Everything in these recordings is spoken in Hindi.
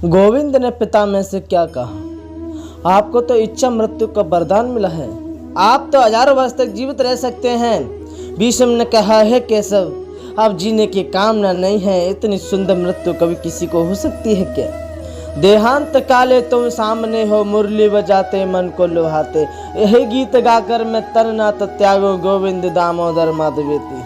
गोविंद ने पिता में से क्या कहा, आपको तो इच्छा मृत्यु का वरदान मिला है, आप तो हजारों वर्ष तक जीवित रह सकते हैं। भीष्म ने कहा, है केशव, अब जीने की कामना नहीं है, इतनी सुंदर मृत्यु कभी किसी को हो सकती है क्या? देहांत काले तुम सामने हो, मुरली बजाते मन को लुभाते, यही गीत गाकर मैं तरनाथ त्यागो, गोविंद दामोदर माधवेती।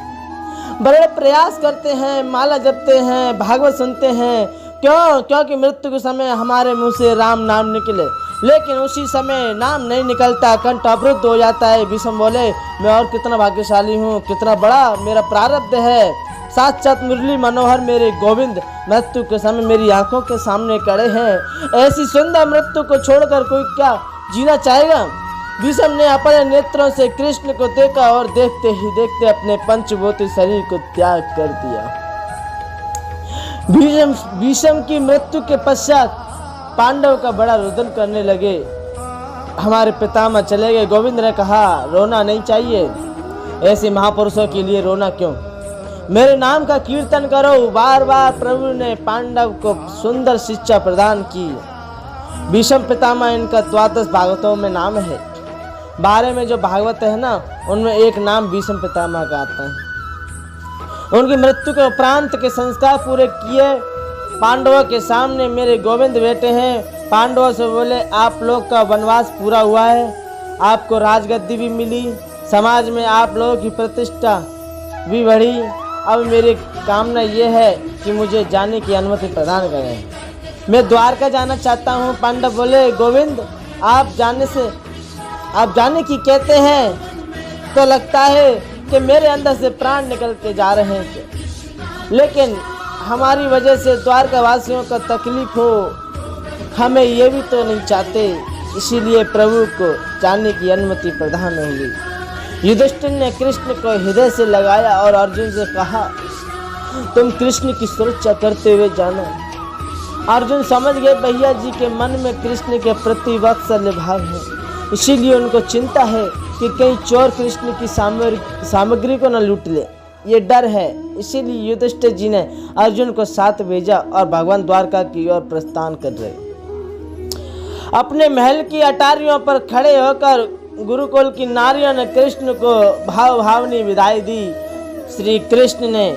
बड़े प्रयास करते हैं, माला जपते हैं, भागवत सुनते हैं, क्योंकि मृत्यु के समय हमारे मुंह से राम नाम निकले, लेकिन उसी समय नाम नहीं निकलता, कंठ अवरुद्ध हो जाता है। भीष्म बोले, मैं और कितना भाग्यशाली हूँ, कितना बड़ा मेरा प्रारब्ध है। साक्षात मुरली मनोहर मेरे गोविंद मृत्यु के समय मेरी आंखों के सामने खड़े हैं। ऐसी सुंदर मृत्यु को छोड़कर कोई क्या जीना चाहेगा? भीष्म ने अपने नेत्रों से कृष्ण को देखा और देखते ही देखते अपने पंचभूत शरीर को त्याग कर दिया। भीष्म की मृत्यु के पश्चात पांडव का बड़ा रुदन करने लगे। हमारे पितामह चले गए। गोविंद ने कहा, रोना नहीं चाहिए, ऐसे महापुरुषों के लिए रोना क्यों, मेरे नाम का कीर्तन करो। बार बार प्रभु ने पांडव को सुंदर शिक्षा प्रदान की। भीष्म पितामह, इनका 12 भागवतों में नाम है। 12 में जो भागवत है ना, उनमें एक नाम भीष्म पितामह का आता है। उनकी मृत्यु के उपरांत के संस्कार पूरे किए। पांडवों के सामने मेरे गोविंद बैठे हैं। पांडवों से बोले, आप लोग का वनवास पूरा हुआ है, आपको राजगद्दी भी मिली, समाज में आप लोगों की प्रतिष्ठा भी बढ़ी। अब मेरी कामना यह है कि मुझे जाने की अनुमति प्रदान करें, मैं द्वारका जाना चाहता हूँ। पांडव बोले, गोविंद, आप जाने की कहते हैं तो लगता है कि मेरे अंदर से प्राण निकलते जा रहे हैं, लेकिन हमारी वजह से द्वारका वासियों को तकलीफ हो, हमें ये भी तो नहीं चाहते, इसीलिए प्रभु को जाने की अनुमति प्रदान होगी। युधिष्ठिर ने कृष्ण को हृदय से लगाया और अर्जुन से कहा, तुम कृष्ण की सुरक्षा करते हुए जाना। अर्जुन समझ गए भैया जी के मन में कृष्ण के प्रति वात्सल्य भाव है, इसीलिए उनको चिंता है कि कहीं चोर कृष्ण की सामग्री को न लूट ले, ये डर है। इसीलिए युधिष्ठिर जी ने अर्जुन को साथ भेजा और भगवान द्वारका की ओर प्रस्थान कर रहे। अपने महल की अटारियों पर खड़े होकर गुरुकुल की नारियों ने कृष्ण को भावनी विदाई दी। श्री कृष्ण ने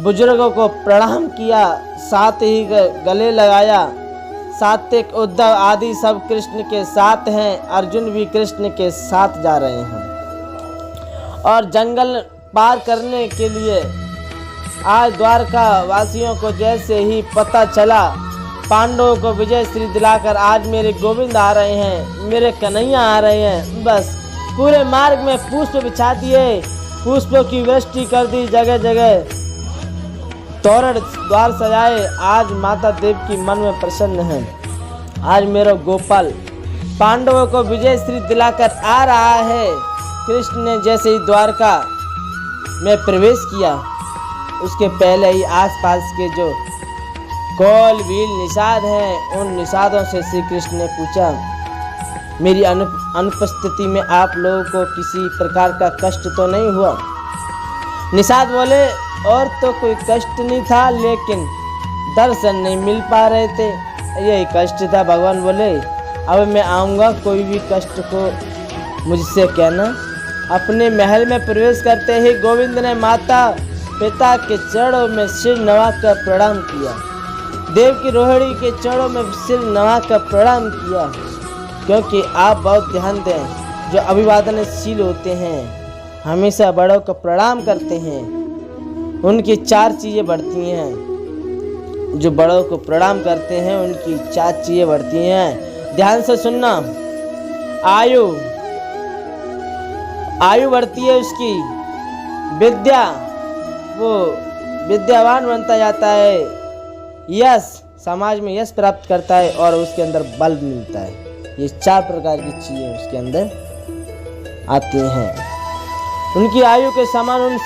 बुजुर्गों को प्रणाम किया, साथ ही गले लगाया। सात्विक, उद्धव आदि सब कृष्ण के साथ हैं। अर्जुन भी कृष्ण के साथ जा रहे हैं और जंगल पार करने के लिए आज द्वारका वासियों को जैसे ही पता चला, पांडवों को विजय श्री दिलाकर आज मेरे गोविंद आ रहे हैं, मेरे कन्हैया आ रहे हैं, बस पूरे मार्ग में पुष्प बिछा दिए, पुष्पों की वृष्टि कर दी, जगह जगह तोरण द्वार सजाए। आज माता देव की मन में प्रसन्न है। आज मेरा गोपाल पांडवों को विजय श्री दिलाकर आ रहा है। कृष्ण ने जैसे ही द्वारका में प्रवेश किया, उसके पहले ही आसपास के जो कौल भील निषाद हैं, उन निषादों से श्री कृष्ण ने पूछा, मेरी अनुपस्थिति में आप लोगों को किसी प्रकार का कष्ट तो नहीं हुआ? निषाद बोले, और तो कोई कष्ट नहीं था, लेकिन दर्शन नहीं मिल पा रहे थे, यही कष्ट था। भगवान बोले, अब मैं आऊँगा, कोई भी कष्ट को मुझसे कहना। अपने महल में प्रवेश करते ही गोविंद ने माता पिता के चरणों में सिर नवाकर प्रणाम किया। देव की रोहिणी के चरणों में सिर नवाकर प्रणाम किया, क्योंकि आप बहुत ध्यान दें, जो अभिवादनशील होते हैं हमेशा बड़ों को प्रणाम करते हैं, उनकी 4 चीज़ें बढ़ती हैं। जो बड़ों को प्रणाम करते हैं उनकी 4 चीज़ें बढ़ती हैं। ध्यान से सुनना। आयु बढ़ती है उसकी, विद्या, वो विद्यावान बनता जाता है, यश, समाज में यश प्राप्त करता है और उसके अंदर बल मिलता है। ये 4 प्रकार की चीज़ें उसके अंदर आती हैं। उनकी आयु के समान उन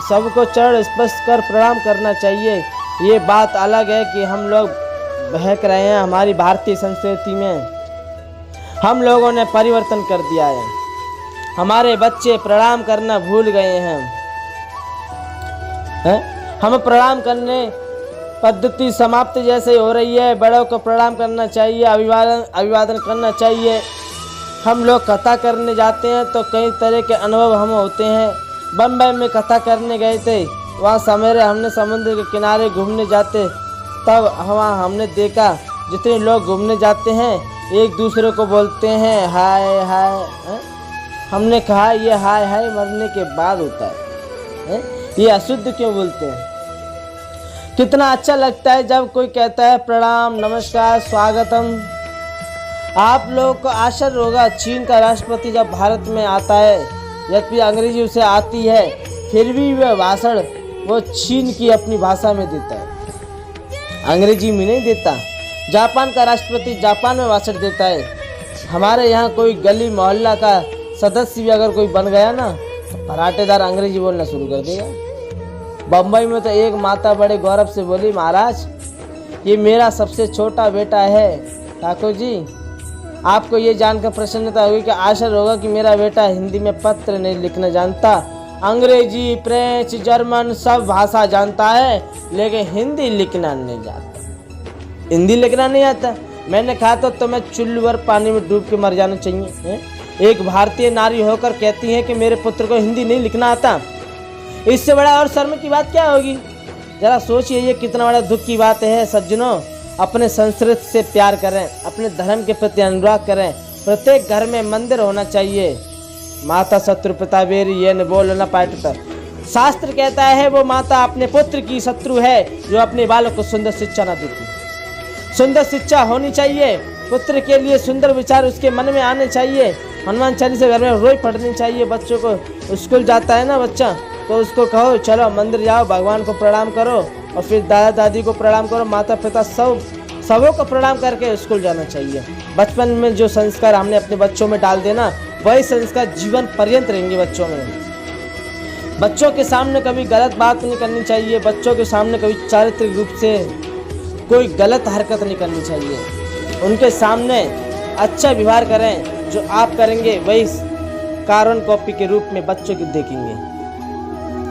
सबको चरण स्पर्श कर प्रणाम करना चाहिए। ये बात अलग है कि हम लोग बहक रहे हैं। हमारी भारतीय संस्कृति में हम लोगों ने परिवर्तन कर दिया है, हमारे बच्चे प्रणाम करना भूल गए हैं। हम प्रणाम करने पद्धति समाप्त जैसे हो रही है। बड़ों को प्रणाम करना चाहिए, अभिवादन करना चाहिए। हम लोग कथा करने जाते हैं तो कई तरह के अनुभव हम होते हैं। बम्बई में कथा करने गए थे, वहाँ सवेरे हमने समुद्र के किनारे घूमने जाते, तब वहाँ हमने देखा जितने लोग घूमने जाते हैं एक दूसरे को बोलते हैं हाय हाय। हमने कहा ये हाय हाय मरने के बाद होता है, ये अशुद्ध क्यों बोलते हैं? कितना अच्छा लगता है जब कोई कहता है प्रणाम, नमस्कार, स्वागतम। आप लोगों को आश्चर्य होगा, चीन का राष्ट्रपति जब भारत में आता है, यद्यपि अंग्रेजी उसे आती है, फिर भी वह भाषण वो चीन की अपनी भाषा में देता है, अंग्रेजी में नहीं देता। जापान का राष्ट्रपति जापान में भाषण देता है। हमारे यहाँ कोई गली मोहल्ला का सदस्य भी अगर कोई बन गया ना तो पराठेदार अंग्रेजी बोलना शुरू कर देगा। बम्बई में तो एक माता बड़े गौरव से बोली, महाराज ये मेरा सबसे छोटा बेटा है। ठाकुर जी, आपको ये जानकर प्रसन्नता होगी कि आश्चर्य होगा कि मेरा बेटा हिंदी में पत्र नहीं लिखना जानता, अंग्रेजी, फ्रेंच, जर्मन सब भाषा जानता है, लेकिन हिंदी लिखना नहीं जानता। हिंदी लिखना नहीं आता। मैंने कहा तो तुम्हें चुल्लू भर पानी में डूब के मर जाना चाहिए। एक भारतीय नारी होकर कहती है कि मेरे पुत्र को हिंदी नहीं लिखना आता। इससे बड़ा और शर्म की बात क्या होगी? जरा सोचिए, ये कितना बड़ा दुख की बात है। सज्जनों, अपने संस्कृति से प्यार करें, अपने धर्म के प्रति अनुराग करें। प्रत्येक घर में मंदिर होना चाहिए। माता शत्रु पिता बेरी, ये न बोल न पाटता। शास्त्र कहता है वो माता अपने पुत्र की शत्रु है जो अपने बालक को सुंदर शिक्षा न देती। सुंदर शिक्षा होनी चाहिए, पुत्र के लिए सुंदर विचार उसके मन में आने चाहिए। हनुमान चालीसा घर में रोज पढ़नी चाहिए। बच्चों को स्कूल जाता है ना बच्चा, तो उसको कहो चलो मंदिर जाओ, भगवान को प्रणाम करो और फिर दादा दादी को प्रणाम करो, माता पिता सबों को प्रणाम करके स्कूल जाना चाहिए। बचपन में जो संस्कार हमने अपने बच्चों में डाल देना, वही संस्कार जीवन पर्यंत रहेंगे बच्चों में। बच्चों के सामने कभी गलत बात नहीं करनी चाहिए। बच्चों के सामने कभी चारित्रिक रूप से कोई गलत हरकत नहीं करनी चाहिए। उनके सामने अच्छा व्यवहार करें। जो आप करेंगे वही कार्बन कॉपी के रूप में बच्चों को देखेंगे।